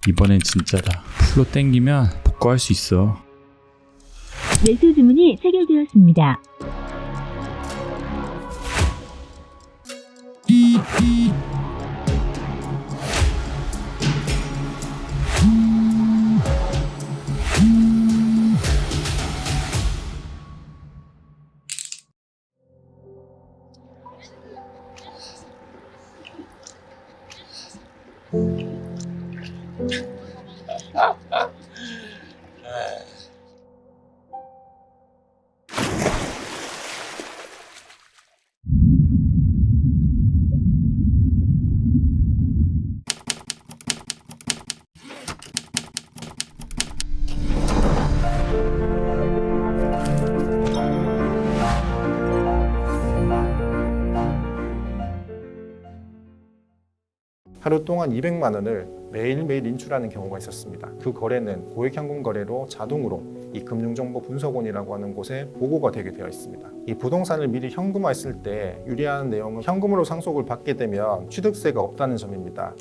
이번엔 진짜다. 풀로 땡기면 복구할 수 있어. 매수 주문이 체결되었습니다. 하루 동안 200만 원을 매일매일 인출하는 경우가 있었습니다. 그 거래는 고액현금 거래로 자동으로 이 금융정보분석원이라고 하는 곳에 보고가 되게 되어 있습니다. 이 부동산을 미리 현금화했을 때 유리한 내용은 현금으로 상속을 받게 되면 취득세가 없다는 점입니다.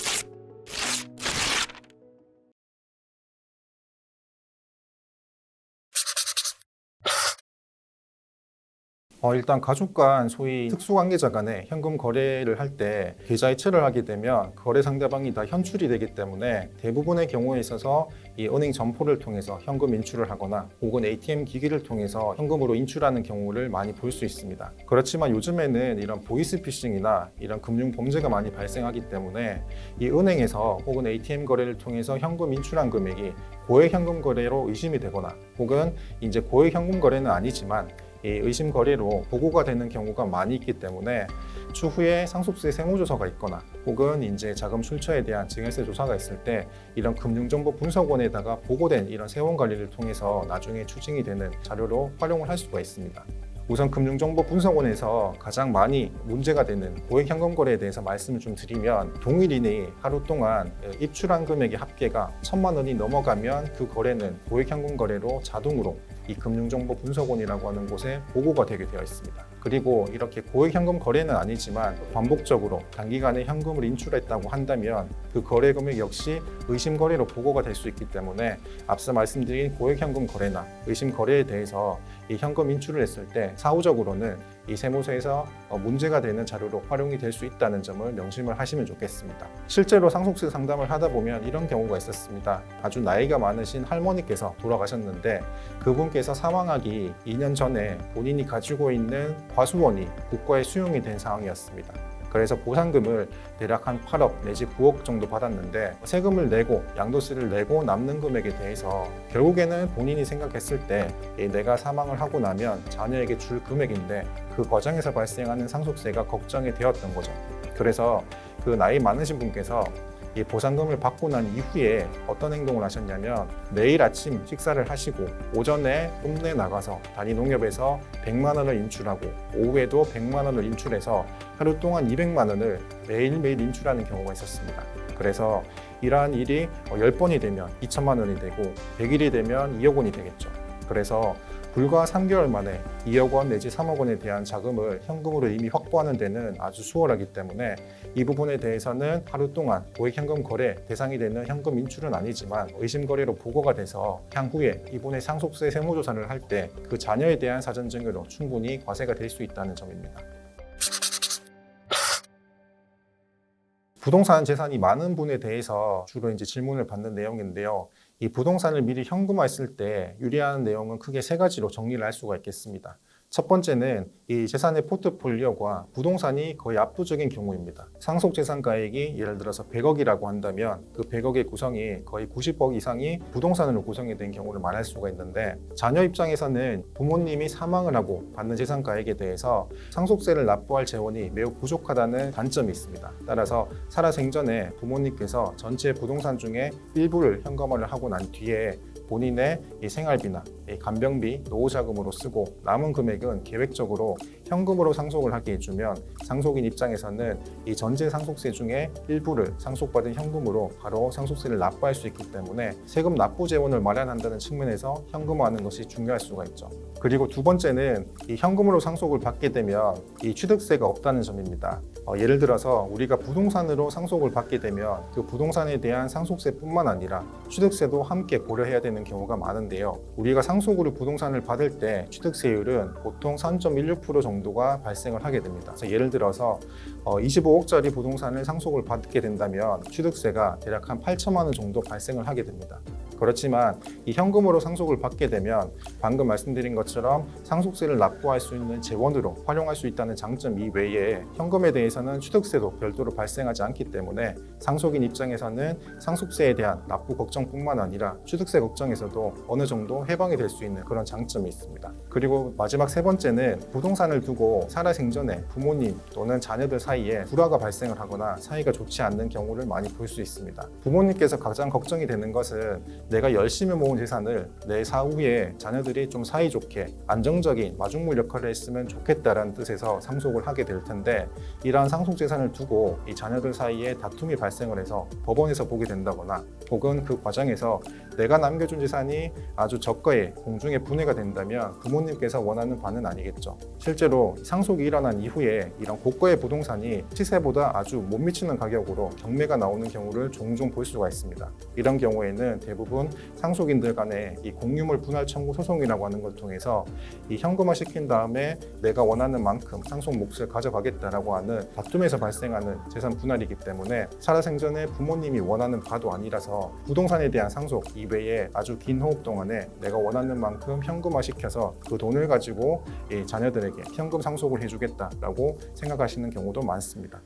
일단 가족 간 소위 특수관계자 간에 현금 거래를 할 때 계좌 이체를 하게 되면 거래 상대방이 다 현출이 되기 때문에 대부분의 경우에 있어서 이 은행 점포를 통해서 현금 인출을 하거나 혹은 ATM 기기를 통해서 현금으로 인출하는 경우를 많이 볼 수 있습니다. 그렇지만 요즘에는 이런 보이스피싱이나 이런 금융 범죄가 많이 발생하기 때문에 이 은행에서 혹은 ATM 거래를 통해서 현금 인출한 금액이 고액 현금 거래로 의심이 되거나 혹은 이제 고액 현금 거래는 아니지만 이 의심 거래로 보고가 되는 경우가 많이 있기 때문에 추후에 상속세 세무조사가 있거나 혹은 이제 자금 출처에 대한 증여세 조사가 있을 때 이런 금융정보분석원에다가 보고된 이런 세원 관리를 통해서 나중에 추징이 되는 자료로 활용을 할 수가 있습니다. 우선 금융정보분석원에서 가장 많이 문제가 되는 고액 현금 거래에 대해서 말씀을 좀 드리면 동일 인이 하루 동안 입출한 금액의 합계가 1,000만 원이 넘어가면 그 거래는 고액 현금 거래로 자동으로 이 금융정보분석원이라고 하는 곳에 보고가 되게 되어 있습니다. 그리고 이렇게 고액 현금 거래는 아니지만 반복적으로 단기간에 현금을 인출했다고 한다면 그 거래 금액 역시 의심 거래로 보고가 될 수 있기 때문에 앞서 말씀드린 고액 현금 거래나 의심 거래에 대해서 이 현금 인출을 했을 때 사후적으로는 이 세무서에서 문제가 되는 자료로 활용이 될 수 있다는 점을 명심을 하시면 좋겠습니다. 실제로 상속세 상담을 하다 보면 이런 경우가 있었습니다. 아주 나이가 많으신 할머니께서 돌아가셨는데 그분께서 사망하기 2년 전에 본인이 가지고 있는 과수원이 국가에 수용이 된 상황이었습니다. 그래서 보상금을 대략 한 8억 내지 9억 정도 받았는데 세금을 내고 양도세를 내고 남는 금액에 대해서 결국에는 본인이 생각했을 때 내가 사망을 하고 나면 자녀에게 줄 금액인데 그 과정에서 발생하는 상속세가 걱정이 되었던 거죠. 그래서 그 나이 많으신 분께서 이 보상금을 받고 난 이후에 어떤 행동을 하셨냐면 매일 아침 식사를 하시고 오전에 읍내 나가서 단위 농협에서 100만 원을 인출하고 오후에도 100만 원을 인출해서 하루 동안 200만 원을 매일매일 인출하는 경우가 있었습니다. 그래서 이러한 일이 10번이 되면 2천만 원이 되고 100일이 되면 2억 원이 되겠죠. 그래서 불과 3개월 만에 2억 원 내지 3억 원에 대한 자금을 현금으로 이미 확보하는 데는 아주 수월하기 때문에 이 부분에 대해서는 하루 동안 고액 현금 거래 대상이 되는 현금 인출은 아니지만 의심 거래로 보고가 돼서 향후에 이번에 상속세 세무조사를 할 때 그 자녀에 대한 사전 증여로 충분히 과세가 될 수 있다는 점입니다. 부동산 재산이 많은 분에 대해서 주로 이제 질문을 받는 내용인데요. 이 부동산을 미리 현금화했을 때 유리한 내용은 크게 3가지로 정리를 할 수가 있겠습니다. 첫 번째는 이 재산의 포트폴리오가 부동산이 거의 압도적인 경우입니다. 상속재산가액이 예를 들어서 100억이라고 한다면 그 100억의 구성이 거의 90억 이상이 부동산으로 구성이 된 경우를 말할 수가 있는데 자녀 입장에서는 부모님이 사망을 하고 받는 재산가액에 대해서 상속세를 납부할 재원이 매우 부족하다는 단점이 있습니다. 따라서 살아생전에 부모님께서 전체 부동산 중에 일부를 현금화를 하고 난 뒤에 본인의 이 생활비나 이 간병비, 노후자금으로 쓰고 남은 금액은 계획적으로 현금으로 상속을 하게 해주면 상속인 입장에서는 이 전체 상속세 중에 일부를 상속받은 현금으로 바로 상속세를 납부할 수 있기 때문에 세금 납부 재원을 마련한다는 측면에서 현금화하는 것이 중요할 수가 있죠. 그리고 두 번째는 이 현금으로 상속을 받게 되면 이 취득세가 없다는 점입니다. 예를 들어서 우리가 부동산으로 상속을 받게 되면 그 부동산에 대한 상속세뿐만 아니라 취득세도 함께 고려해야 되는 경우가 많은데요. 우리가 상속으로 부동산을 받을 때 취득세율은 보통 3.16% 정도가 발생을 하게 됩니다. 그래서 예를 들어서 25억짜리 부동산을 상속을 받게 된다면 취득세가 대략 한 8천만 원 정도 발생을 하게 됩니다. 그렇지만 이 현금으로 상속을 받게 되면 방금 말씀드린 것처럼 상속세를 납부할 수 있는 재원으로 활용할 수 있다는 장점 이외에 현금에 대해서는 취득세도 별도로 발생하지 않기 때문에 상속인 입장에서는 상속세에 대한 납부 걱정뿐만 아니라 취득세 걱정에서도 어느 정도 해방이 될 수 있는 그런 장점이 있습니다. 그리고 마지막 세 번째는 부동산을 두고 살아생전에 부모님 또는 자녀들 사이에 불화가 발생을 하거나 사이가 좋지 않는 경우를 많이 볼 수 있습니다. 부모님께서 가장 걱정이 되는 것은 내가 열심히 모은 재산을 내 사후에 자녀들이 좀 사이좋게 안정적인 마중물 역할을 했으면 좋겠다라는 뜻에서 상속을 하게 될 텐데 이러한 상속 재산을 두고 이 자녀들 사이에 다툼이 발생을 해서 법원에서 보게 된다거나 혹은 그 과정에서 내가 남겨준 재산이 아주 저가의 공중에 분해가 된다면 부모님께서 원하는 바는 아니겠죠. 실제로 상속이 일어난 이후에 이런 고가의 부동산이 시세보다 아주 못 미치는 가격으로 경매가 나오는 경우를 종종 볼 수가 있습니다. 이런 경우에는 대부분 상속인들 간의 이 공유물 분할 청구 소송이라고 하는 걸 통해서 이 현금화 시킨 다음에 내가 원하는 만큼 상속 몫을 가져가겠다라고 하는 다툼에서 발생하는 재산 분할이기 때문에 살아생전에 부모님이 원하는 바도 아니라서 부동산에 대한 상속 이외에 아주 긴 호흡 동안에 내가 원하는 만큼 현금화 시켜서 그 돈을 가지고 이 자녀들에게 현금 상속을 해주겠다라고 생각하시는 경우도 많습니다.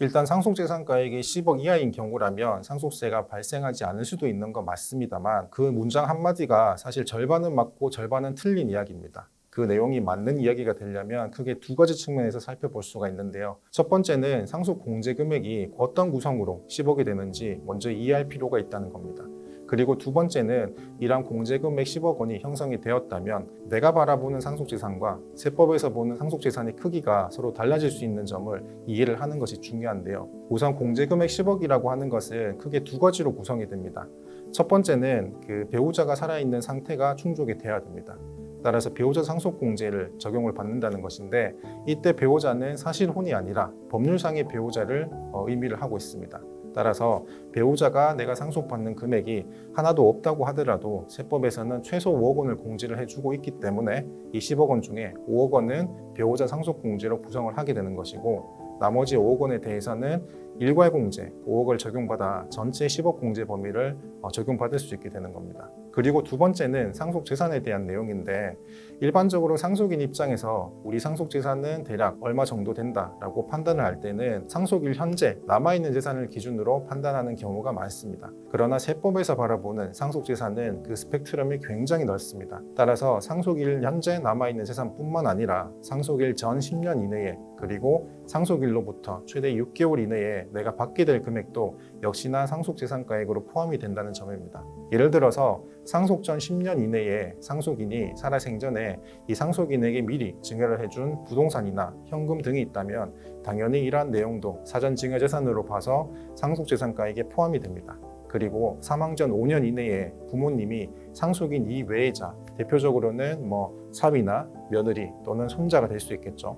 일단 상속재산가액이 10억 이하인 경우라면 상속세가 발생하지 않을 수도 있는 건 맞습니다만 그 문장 한마디가 사실 절반은 맞고 절반은 틀린 이야기입니다. 그 내용이 맞는 이야기가 되려면 크게 두 가지 측면에서 살펴볼 수가 있는데요. 첫 번째는 상속 공제 금액이 어떤 구성으로 10억이 되는지 먼저 이해할 필요가 있다는 겁니다. 그리고 두 번째는 이러한 공제금액 10억 원이 형성이 되었다면 내가 바라보는 상속재산과 세법에서 보는 상속재산의 크기가 서로 달라질 수 있는 점을 이해를 하는 것이 중요한데요. 우선 공제금액 10억이라고 하는 것은 크게 두 가지로 구성이 됩니다. 첫 번째는 그 배우자가 살아있는 상태가 충족이 돼야 됩니다. 따라서 배우자 상속공제를 적용을 받는다는 것인데 이때 배우자는 사실혼이 아니라 법률상의 배우자를 의미를 하고 있습니다. 따라서 배우자가 내가 상속받는 금액이 하나도 없다고 하더라도 세법에서는 최소 5억 원을 공제를 해주고 있기 때문에 이 10억 원 중에 5억 원은 배우자 상속공제로 구성을 하게 되는 것이고 나머지 5억 원에 대해서는 일괄공제 5억을 적용받아 전체 10억 공제 범위를 적용받을 수 있게 되는 겁니다. 그리고 두 번째는 상속재산에 대한 내용인데 일반적으로 상속인 입장에서 우리 상속재산은 대략 얼마 정도 된다라고 판단을 할 때는 상속일 현재 남아있는 재산을 기준으로 판단하는 경우가 많습니다. 그러나 세법에서 바라보는 상속재산은 그 스펙트럼이 굉장히 넓습니다. 따라서 상속일 현재 남아있는 재산뿐만 아니라 상속일 전 10년 이내에 그리고 상속일로부터 최대 6개월 이내에 내가 받게 될 금액도 역시나 상속재산가액으로 포함이 된다는 점입니다. 예를 들어서 상속 전 10년 이내에 상속인이 살아생전에 이 상속인에게 미리 증여를 해준 부동산이나 현금 등이 있다면 당연히 이러한 내용도 사전 증여재산으로 봐서 상속재산가액에 포함이 됩니다. 그리고 사망 전 5년 이내에 부모님이 상속인 이외의자, 대표적으로는 사위나 며느리 또는 손자가 될 수 있겠죠.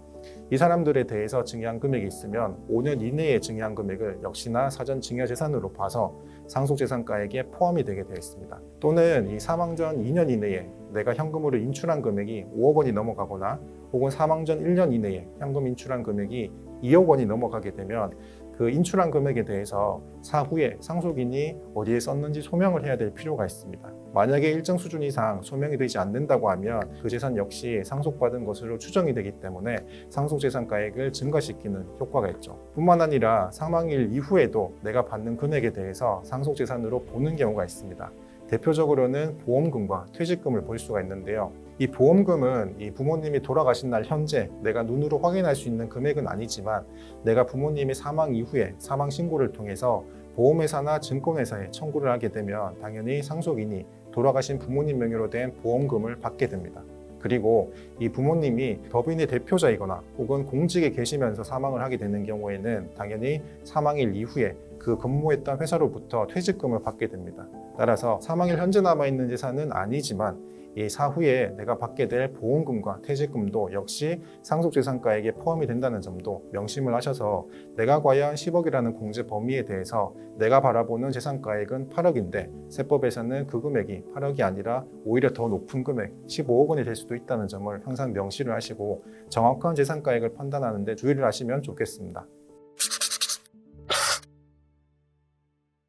이 사람들에 대해서 증여한 금액이 있으면 5년 이내에 증여한 금액을 역시나 사전 증여재산으로 봐서 상속재산가액에 포함이 되게 되어 있습니다. 또는 이 사망 전 2년 이내에 내가 현금으로 인출한 금액이 5억 원이 넘어가거나 혹은 사망 전 1년 이내에 현금 인출한 금액이 2억 원이 넘어가게 되면 그 인출한 금액에 대해서 사후에 상속인이 어디에 썼는지 소명을 해야 될 필요가 있습니다. 만약에 일정 수준 이상 소명이 되지 않는다고 하면 그 재산 역시 상속받은 것으로 추정이 되기 때문에 상속재산가액을 증가시키는 효과가 있죠. 뿐만 아니라 사망일 이후에도 내가 받는 금액에 대해서 상속재산으로 보는 경우가 있습니다. 대표적으로는 보험금과 퇴직금을 볼 수가 있는데요. 이 보험금은 이 부모님이 돌아가신 날 현재 내가 눈으로 확인할 수 있는 금액은 아니지만 내가 부모님이 사망 이후에 사망 신고를 통해서 보험회사나 증권회사에 청구를 하게 되면 당연히 상속인이 돌아가신 부모님 명의로 된 보험금을 받게 됩니다. 그리고 이 부모님이 법인의 대표자이거나 혹은 공직에 계시면서 사망을 하게 되는 경우에는 당연히 사망일 이후에 그 근무했던 회사로부터 퇴직금을 받게 됩니다. 따라서 사망일 현재 남아있는 재산은 아니지만 이 사후에 내가 받게 될 보험금과 퇴직금도 역시 상속재산가액에 포함이 된다는 점도 명심을 하셔서 내가 과연 10억이라는 공제 범위에 대해서 내가 바라보는 재산가액은 8억인데 세법에서는 그 금액이 8억이 아니라 오히려 더 높은 금액 15억 원이 될 수도 있다는 점을 항상 명시를 하시고 정확한 재산가액을 판단하는 데 주의를 하시면 좋겠습니다.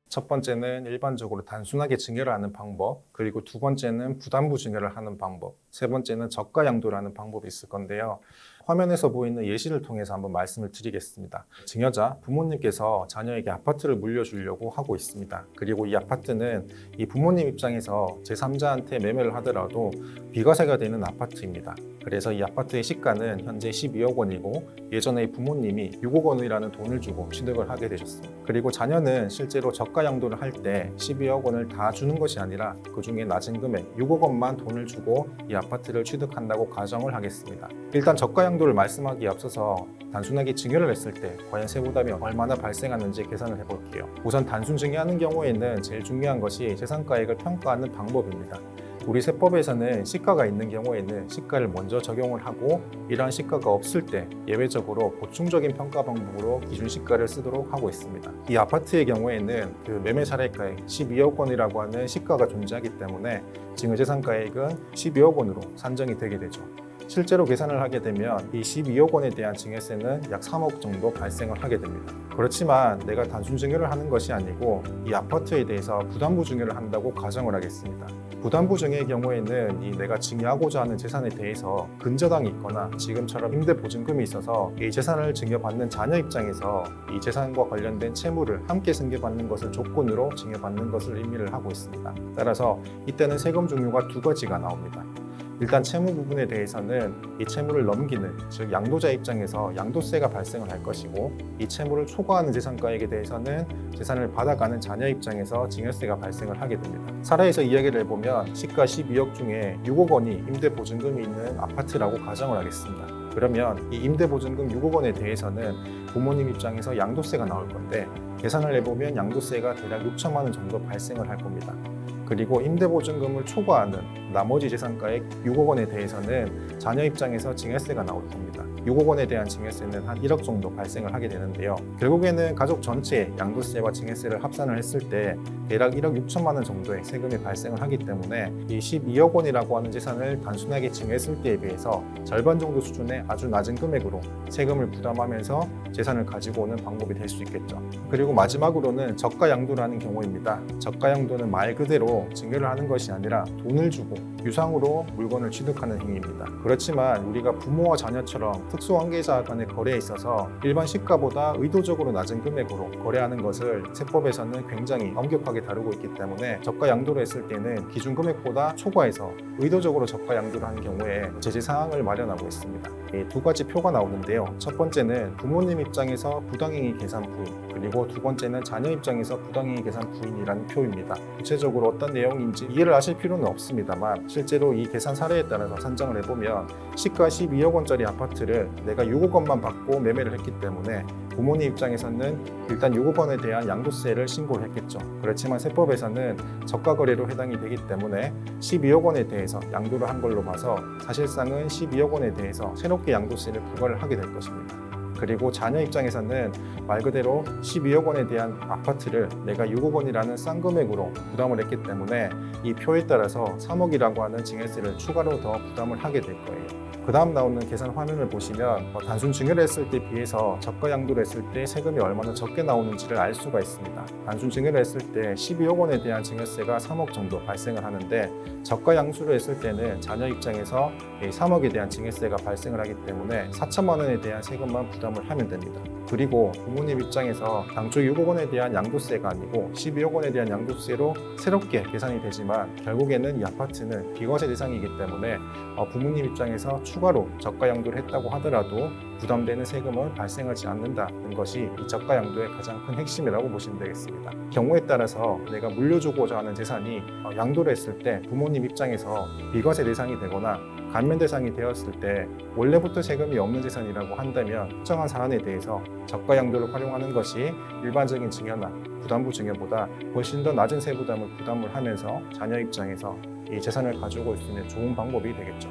첫 번째는 일반적으로 단순하게 증여를 하는 방법, 그리고 두 번째는 부담부 증여를 하는 방법, 세 번째는 저가양도를 하는 방법이 있을 건데요. 화면에서 보이는 예시를 통해서 한번 말씀을 드리겠습니다. 증여자, 부모님께서 자녀에게 아파트를 물려주려고 하고 있습니다. 그리고 이 아파트는 이 부모님 입장에서 제3자한테 매매를 하더라도 비과세가 되는 아파트입니다. 그래서 이 아파트의 시가는 현재 12억 원이고 예전에 부모님이 6억 원이라는 돈을 주고 취득을 하게 되셨습니다. 그리고 자녀는 실제로 저가양도를 할 때 12억 원을 다 주는 것이 아니라 그 중에 낮은 금액 6억 원만 돈을 주고 이 아파트를 취득한다고 가정을 하겠습니다. 일단 저가양도를 말씀하기에 앞서서 단순하게 증여를 했을 때 과연 세부담이 얼마나 발생하는지 계산을 해볼게요. 우선 단순 증여하는 경우에는 제일 중요한 것이 재산가액을 평가하는 방법입니다. 우리 세법에서는 시가가 있는 경우에는 시가를 먼저 적용을 하고 이러한 시가가 없을 때 예외적으로 보충적인 평가 방법으로 기준 시가를 쓰도록 하고 있습니다. 이 아파트의 경우에는 그 매매 사례가액 12억 원이라고 하는 시가가 존재하기 때문에 증여재산가액은 12억 원으로 산정이 되게 되죠. 실제로 계산을 하게 되면 이 12억 원에 대한 증여세는 약 3억 정도 발생을 하게 됩니다. 그렇지만 내가 단순 증여를 하는 것이 아니고 이 아파트에 대해서 부담부 증여를 한다고 가정을 하겠습니다. 부담부 증여의 경우에는 이 내가 증여하고자 하는 재산에 대해서 근저당이 있거나 지금처럼 임대보증금이 있어서 이 재산을 증여받는 자녀 입장에서 이 재산과 관련된 채무를 함께 승계받는 것을 조건으로 증여받는 것을 의미를 하고 있습니다. 따라서 이때는 세금 종류가 두 가지가 나옵니다. 일단 채무 부분에 대해서는 이 채무를 넘기는, 즉 양도자 입장에서 양도세가 발생을 할 것이고 이 채무를 초과하는 재산가액에 대해서는 재산을 받아가는 자녀 입장에서 증여세가 발생을 하게 됩니다. 사례에서 이야기를 해보면 시가 12억 중에 6억 원이 임대보증금이 있는 아파트라고 가정을 하겠습니다. 그러면 이 임대보증금 6억 원에 대해서는 부모님 입장에서 양도세가 나올 건데 계산을 해보면 양도세가 대략 6천만 원 정도 발생을 할 겁니다. 그리고 임대보증금을 초과하는 나머지 재산가액 6억 원에 대해서는 자녀 입장에서 증여세가 나올 겁니다. 6억 원에 대한 증여세는 한 1억 정도 발생을 하게 되는데요. 결국에는 가족 전체의 양도세와 증여세를 합산을 했을 때 대략 1억 6천만 원 정도의 세금이 발생을 하기 때문에 이 12억 원이라고 하는 재산을 단순하게 증여했을 때에 비해서 절반 정도 수준의 아주 낮은 금액으로 세금을 부담하면서 재산을 가지고 오는 방법이 될 수 있겠죠. 그리고 마지막으로는 저가양도라는 경우입니다. 저가양도는 말 그대로 증여를 하는 것이 아니라 돈을 주고 유상으로 물건을 취득하는 행위입니다. 그렇지만 우리가 부모와 자녀처럼 특수관계자 간의 거래에 있어서 일반 시가보다 의도적으로 낮은 금액으로 거래하는 것을 세법에서는 굉장히 엄격하게 다루고 있기 때문에 저가양도를 했을 때는 기준 금액보다 초과해서 의도적으로 저가양도를 하는 경우에 제재 사항을 마련하고 있습니다. 두 가지 표가 나오는데요. 첫 번째는 부모님 입장에서 부당행위 계산 부인, 그리고 두 번째는 자녀 입장에서 부당행위 계산 부인이라는 표입니다. 구체적으로 어떤 내용인지 이해를 하실 필요는 없습니다만 실제로 이 계산 사례에 따라서 산정을 해보면 시가 12억 원짜리 아파트를 내가 6억 원만 받고 매매를 했기 때문에 부모님 입장에서는 일단 6억 원에 대한 양도세를 신고를 했겠죠. 그렇지만 세법에서는 저가 거래로 해당이 되기 때문에 12억 원에 대해서 양도를 한 걸로 봐서 사실상은 12억 원에 대해서 새롭게 양도세를 부과를 하게 될 것입니다. 그리고 자녀 입장에서는 말 그대로 12억 원에 대한 아파트를 내가 6억 원이라는 싼 금액으로 부담을 했기 때문에 이 표에 따라서 3억이라고 하는 증여세를 추가로 더 부담을 하게 될 거예요. 그 다음 나오는 계산 화면을 보시면 단순 증여를 했을 때 비해서 저가 양도를 했을 때 세금이 얼마나 적게 나오는지를 알 수가 있습니다. 단순 증여를 했을 때 12억 원에 대한 증여세가 3억 정도 발생을 하는데 저가 양수를 했을 때는 자녀 입장에서 3억에 대한 증여세가 발생을 하기 때문에 4천만 원에 대한 세금만 부담을 하면 됩니다. 그리고 부모님 입장에서 당초 6억 원에 대한 양도세가 아니고 12억 원에 대한 양도세로 새롭게 계산이 되지만 결국에는 이 아파트는 비과세 대상이기 때문에 부모님 입장에서 추가로 저가 양도를 했다고 하더라도 부담되는 세금은 발생하지 않는다는 것이 이 저가 양도의 가장 큰 핵심이라고 보시면 되겠습니다. 경우에 따라서 내가 물려주고자 하는 재산이 양도를 했을 때 부모님 입장에서 비과세 대상이 되거나 감면 대상이 되었을 때 원래부터 세금이 없는 재산이라고 한다면 특정한 사안에 대해서 저가 양도를 활용하는 것이 일반적인 증여나 부담부 증여보다 훨씬 더 낮은 세부담을 부담을 하면서 자녀 입장에서 이 재산을 가지고 올 수 있는 좋은 방법이 되겠죠.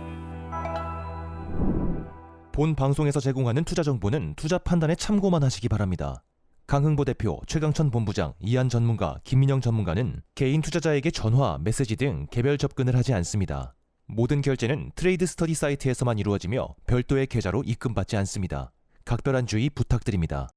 본 방송에서 제공하는 투자 정보는 투자 판단에 참고만 하시기 바랍니다. 강흥보 대표, 최강천 본부장, 이한 전문가, 김민영 전문가는 개인 투자자에게 전화, 메시지 등 개별 접근을 하지 않습니다. 모든 결제는 트레이드 스터디 사이트에서만 이루어지며 별도의 계좌로 입금받지 않습니다. 각별한 주의 부탁드립니다.